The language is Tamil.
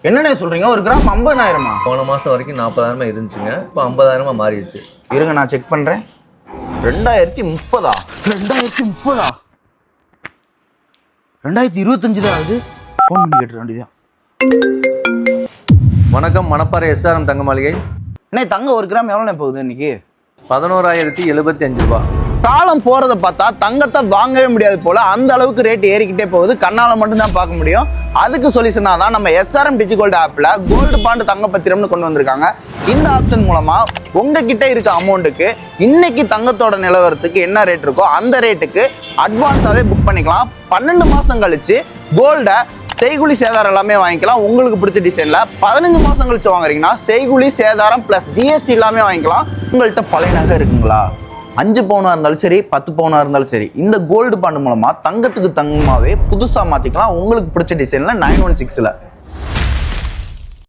என்னண்ணே சொல்றீங்க? ஒரு கிராம் 50,000? போன மாசம் வரைக்கும் 40,000 இருந்துச்சுங்க, இப்போ 50,000 மாறிடுச்சு. இருங்க நான் செக் பண்றேன். 2030? 2030? 2025 தான் ஆகுது. ஃபோன் பண்ணி கேட்டுற வேண்டியதான். வணக்கம், மணப்பாறை எஸ்ஆர்எம் தங்க மாளிகை. அண்ணே தங்கம் ஒரு கிராம் எவ்வளோண்ணே போகுது இன்னைக்கு? 11,075 ரூபா. காலம் போறதை பார்த்தா தங்கத்தை வாங்கவே முடியாது போல, அந்த அளவுக்கு ரேட் ஏறிக்கிட்டே போகுது. கண்ணால மட்டும் தான் பார்க்க முடியும். அதுக்கு சொல்யூஷனா தான் நம்ம எஸ்ஆர்எம் டிஜிகோல்டு ஆப்ல கோல்டு பாண்டு தங்க பத்திரம்னு கொண்டு வந்திருக்காங்க. இந்த ஆப்ஷன் மூலமா உங்ககிட்ட இருக்க அமௌண்ட்டுக்கு இன்னைக்கு தங்கத்தோட நிலவரத்துக்கு என்ன ரேட் இருக்கோ அந்த ரேட்டுக்கு அட்வான்ஸாவே புக் பண்ணிக்கலாம். 12 மாசம் கழிச்சு கோல்டை செய்குலி சேதாரம் எல்லாமே வாங்கிக்கலாம். உங்களுக்கு பிடிச்ச டிசைன்ல 15 மாசம் கழிச்சு வாங்குறீங்கன்னா செய்குலி சேதாரம் பிளஸ் ஜிஎஸ்டி எல்லாமே வாங்கிக்கலாம். உங்கள்கிட்ட பழைய நகை இருக்குங்களா? 5 பவுனா இருந்தாலும் சரி, 10 பவுனா இருந்தாலும் சரி, இந்த கோல்டு பாண்டு மூலமா தங்கத்துக்கு தங்கமாவே புதுசா மாத்திக்கலாம். உங்களுக்கு பிடிச்ச டிசைன்ல 916ல